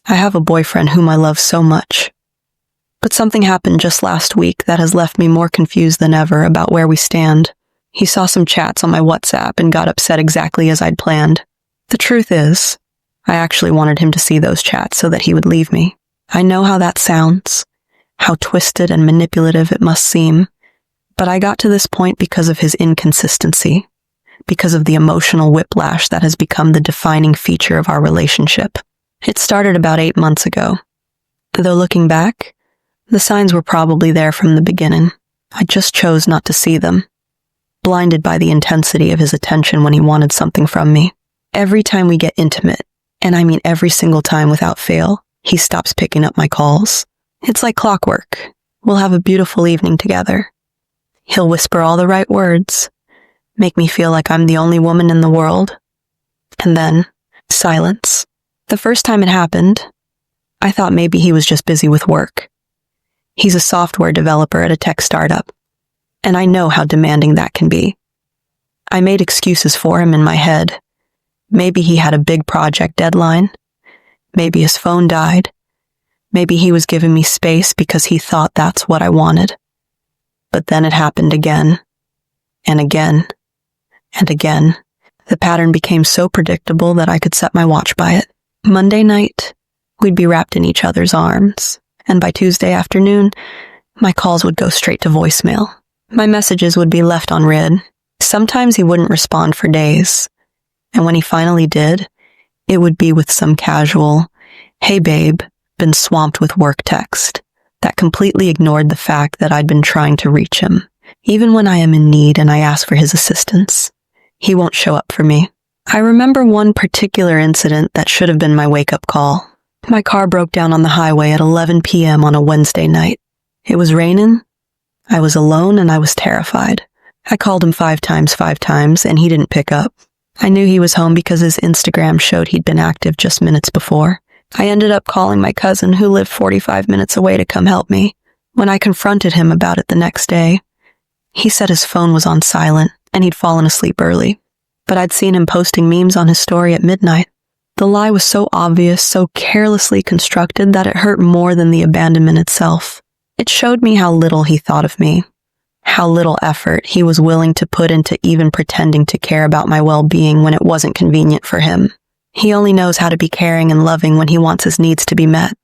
I have a boyfriend whom I love so much. But something happened just last week that has left me more confused than ever about where we stand. He saw some chats on my WhatsApp and got upset exactly as I'd planned. The truth is, I actually wanted him to see those chats so that he would leave me. I know how that sounds, how twisted and manipulative it must seem, but I got to this point because of his inconsistency, because of the emotional whiplash that has become the defining feature of our relationship. It started about 8 months ago. Though looking back, the signs were probably there from the beginning. I just chose not to see them, blinded by the intensity of his attention when he wanted something from me. Every time we get intimate, and I mean every single time without fail, he stops picking up my calls. It's like clockwork. We'll have a beautiful evening together. He'll whisper all the right words, make me feel like I'm the only woman in the world, and then silence. The first time it happened, I thought maybe he was just busy with work. He's a software developer at a tech startup, and I know how demanding that can be. I made excuses for him in my head. Maybe he had a big project deadline. Maybe his phone died. Maybe he was giving me space because he thought that's what I wanted. But then it happened again, and again, and again. The pattern became so predictable that I could set my watch by it. Monday night, we'd be wrapped in each other's arms, and by Tuesday afternoon, my calls would go straight to voicemail. My messages would be left on read. Sometimes he wouldn't respond for days, and when he finally did, it would be with some casual, "Hey babe, been swamped with work" text that completely ignored the fact that I'd been trying to reach him. Even when I am in need and I ask for his assistance, he won't show up for me. I remember one particular incident that should have been my wake-up call. My car broke down on the highway at 11 p.m. on a Wednesday night. It was raining, I was alone, and I was terrified. I called him 5 times, and he didn't pick up. I knew he was home because his Instagram showed he'd been active just minutes before. I ended up calling my cousin, who lived 45 minutes away, to come help me. When I confronted him about it the next day, he said his phone was on silent and he'd fallen asleep early. But I'd seen him posting memes on his story at midnight. The lie was so obvious, so carelessly constructed, that it hurt more than the abandonment itself. It showed me how little he thought of me, how little effort he was willing to put into even pretending to care about my well-being when it wasn't convenient for him. He only knows how to be caring and loving when he wants his needs to be met,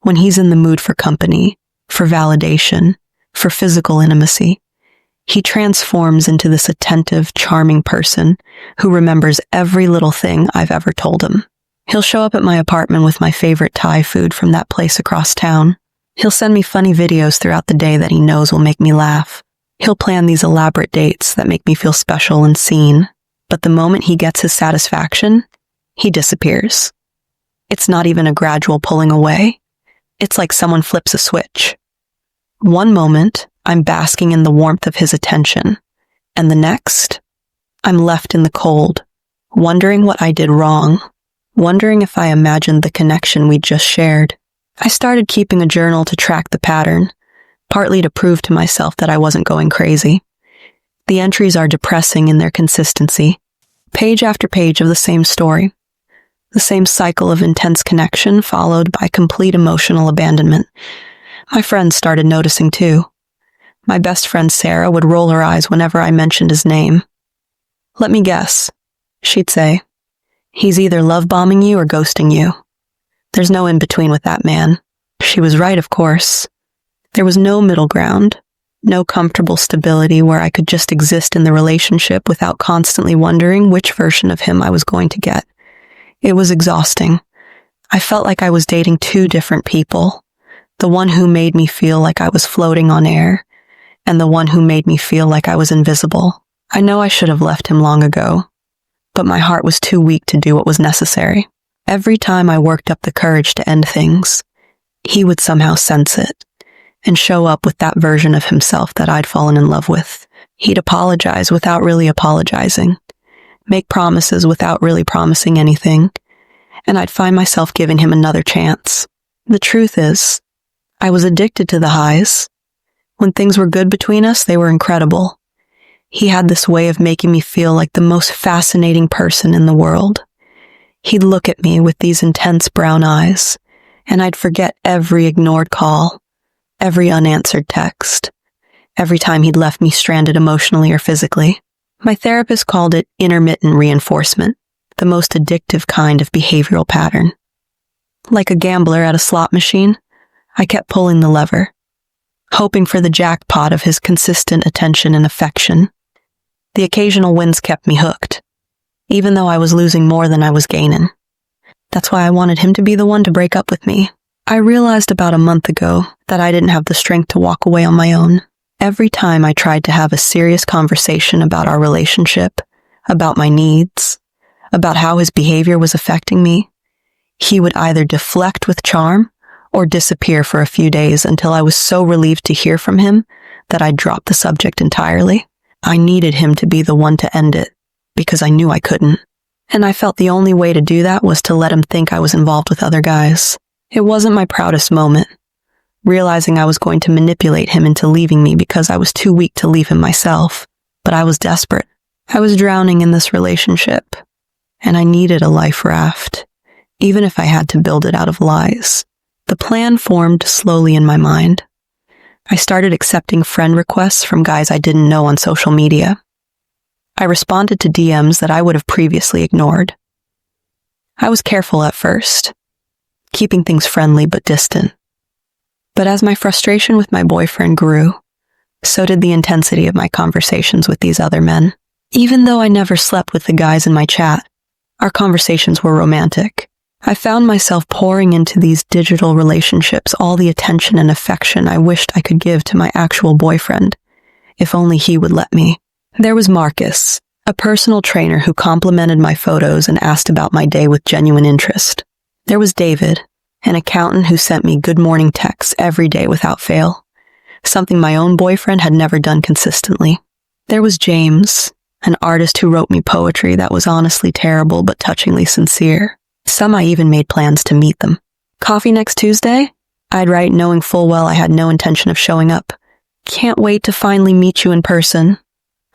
when he's in the mood for company, for validation, for physical intimacy. He transforms into this attentive, charming person who remembers every little thing I've ever told him. He'll show up at my apartment with my favorite Thai food from that place across town. He'll send me funny videos throughout the day that he knows will make me laugh. He'll plan these elaborate dates that make me feel special and seen. But the moment he gets his satisfaction, he disappears. It's not even a gradual pulling away. It's like someone flips a switch. One moment, I'm basking in the warmth of his attention, and the next, I'm left in the cold, wondering what I did wrong, wondering if I imagined the connection we'd just shared. I started keeping a journal to track the pattern, partly to prove to myself that I wasn't going crazy. The entries are depressing in their consistency, page after page of the same story, the same cycle of intense connection followed by complete emotional abandonment. My friends started noticing too. My best friend Sarah would roll her eyes whenever I mentioned his name. "Let me guess," she'd say. "He's either love-bombing you or ghosting you. There's no in-between with that man." She was right, of course. There was no middle ground, no comfortable stability where I could just exist in the relationship without constantly wondering which version of him I was going to get. It was exhausting. I felt like I was dating 2 different people, the one who made me feel like I was floating on air, and the one who made me feel like I was invisible. I know I should have left him long ago, but my heart was too weak to do what was necessary. Every time I worked up the courage to end things, he would somehow sense it and show up with that version of himself that I'd fallen in love with. He'd apologize without really apologizing, make promises without really promising anything, and I'd find myself giving him another chance. The truth is, I was addicted to the highs. When things were good between us, they were incredible. He had this way of making me feel like the most fascinating person in the world. He'd look at me with these intense brown eyes, and I'd forget every ignored call, every unanswered text, every time he'd left me stranded emotionally or physically. My therapist called it intermittent reinforcement, the most addictive kind of behavioral pattern. Like a gambler at a slot machine, I kept pulling the lever, hoping for the jackpot of his consistent attention and affection. The occasional wins kept me hooked, even though I was losing more than I was gaining. That's why I wanted him to be the one to break up with me. I realized about a month ago that I didn't have the strength to walk away on my own. Every time I tried to have a serious conversation about our relationship, about my needs, about how his behavior was affecting me, he would either deflect with charm or disappear for a few days until I was so relieved to hear from him that I dropped the subject entirely. I needed him to be the one to end it because I knew I couldn't. And I felt the only way to do that was to let him think I was involved with other guys. It wasn't my proudest moment, realizing I was going to manipulate him into leaving me because I was too weak to leave him myself. But I was desperate. I was drowning in this relationship, and I needed a life raft, even if I had to build it out of lies. The plan formed slowly in my mind. I started accepting friend requests from guys I didn't know on social media. I responded to DMs that I would have previously ignored. I was careful at first, keeping things friendly but distant. But as my frustration with my boyfriend grew, so did the intensity of my conversations with these other men. Even though I never slept with the guys in my chat, our conversations were romantic. I found myself pouring into these digital relationships all the attention and affection I wished I could give to my actual boyfriend, if only he would let me. There was Marcus, a personal trainer who complimented my photos and asked about my day with genuine interest. There was David, an accountant who sent me good morning texts every day without fail, something my own boyfriend had never done consistently. There was James, an artist who wrote me poetry that was honestly terrible but touchingly sincere. Some I even made plans to meet them. Coffee next Tuesday? I'd write knowing full well I had no intention of showing up. Can't wait to finally meet you in person.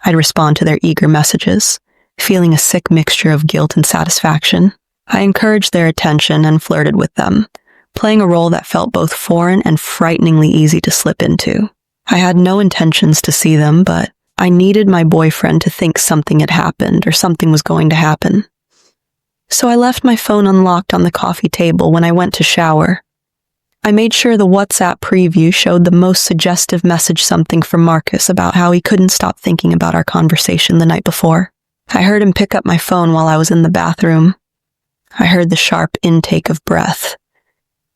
I'd respond to their eager messages, feeling a sick mixture of guilt and satisfaction. I encouraged their attention and flirted with them, playing a role that felt both foreign and frighteningly easy to slip into. I had no intentions to see them, but I needed my boyfriend to think something had happened or something was going to happen. So I left my phone unlocked on the coffee table when I went to shower. I made sure the WhatsApp preview showed the most suggestive message, something from Marcus about how he couldn't stop thinking about our conversation the night before. I heard him pick up my phone while I was in the bathroom. I heard the sharp intake of breath,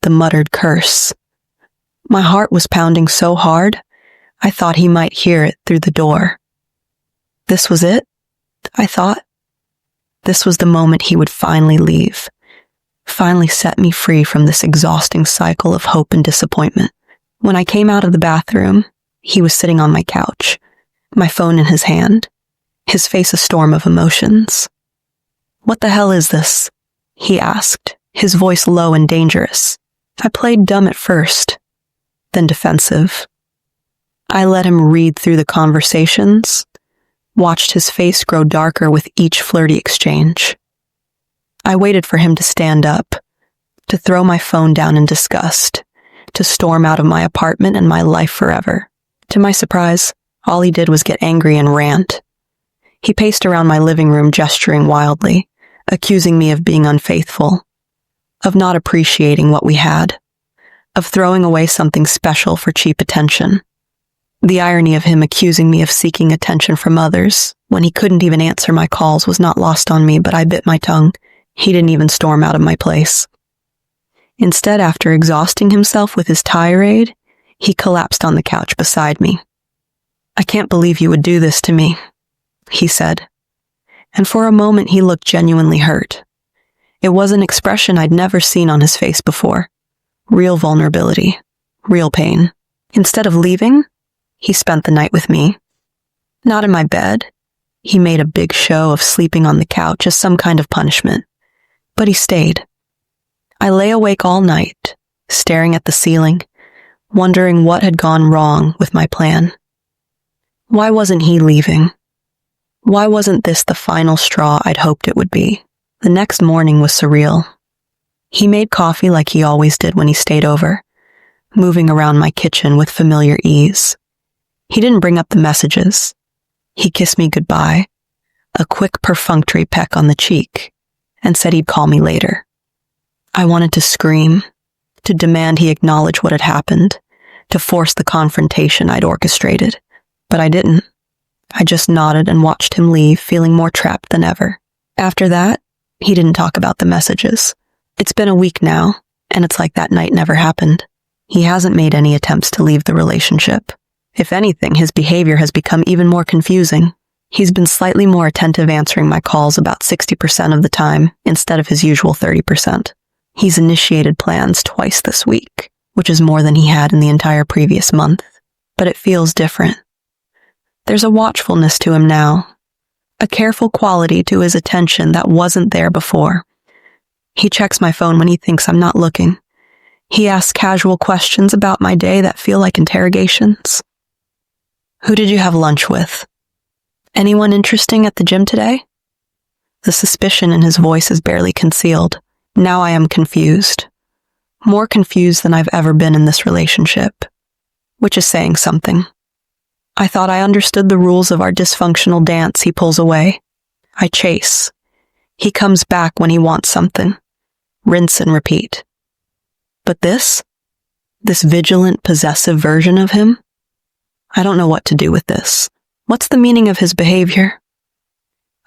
the muttered curse. My heart was pounding so hard, I thought he might hear it through the door. This was it, I thought. This was the moment he would finally leave, finally set me free from this exhausting cycle of hope and disappointment. When I came out of the bathroom, he was sitting on my couch, my phone in his hand, his face a storm of emotions. "What the hell is this?" he asked, his voice low and dangerous. I played dumb at first, then defensive. I let him read through the conversations, watched his face grow darker with each flirty exchange. I waited for him to stand up, to throw my phone down in disgust, to storm out of my apartment and my life forever. To my surprise, all he did was get angry and rant. He paced around my living room gesturing wildly, accusing me of being unfaithful, of not appreciating what we had, of throwing away something special for cheap attention. The irony of him accusing me of seeking attention from others when he couldn't even answer my calls was not lost on me, but I bit my tongue. He didn't even storm out of my place. Instead, after exhausting himself with his tirade, he collapsed on the couch beside me. "I can't believe you would do this to me," he said. And for a moment he looked genuinely hurt. It was an expression I'd never seen on his face before. Real vulnerability, real pain. Instead of leaving, he spent the night with me. Not in my bed. He made a big show of sleeping on the couch as some kind of punishment. But he stayed. I lay awake all night, staring at the ceiling, wondering what had gone wrong with my plan. Why wasn't he leaving? Why wasn't this the final straw I'd hoped it would be? The next morning was surreal. He made coffee like he always did when he stayed over, moving around my kitchen with familiar ease. He didn't bring up the messages. He kissed me goodbye, a quick perfunctory peck on the cheek, and said he'd call me later. I wanted to scream, to demand he acknowledge what had happened, to force the confrontation I'd orchestrated, but I didn't. I just nodded and watched him leave, feeling more trapped than ever. After that, he didn't talk about the messages. It's been a week now, and it's like that night never happened. He hasn't made any attempts to leave the relationship. If anything, his behavior has become even more confusing. He's been slightly more attentive, answering my calls about 60% of the time instead of his usual 30%. He's initiated plans twice this week, which is more than he had in the entire previous month. But it feels different. There's a watchfulness to him now, a careful quality to his attention that wasn't there before. He checks my phone when he thinks I'm not looking. He asks casual questions about my day that feel like interrogations. Who did you have lunch with? Anyone interesting at the gym today? The suspicion in his voice is barely concealed. Now I am confused. More confused than I've ever been in this relationship, which is saying something. I thought I understood the rules of our dysfunctional dance. He pulls away. I chase. He comes back when he wants something. Rinse and repeat. But this vigilant, possessive version of him, I don't know what to do with this. What's the meaning of his behavior?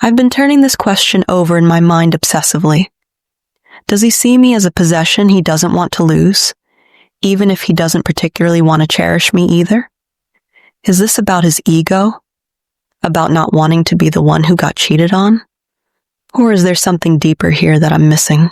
I've been turning this question over in my mind obsessively. Does he see me as a possession he doesn't want to lose, even if he doesn't particularly want to cherish me either? Is this about his ego? About not wanting to be the one who got cheated on? Or is there something deeper here that I'm missing?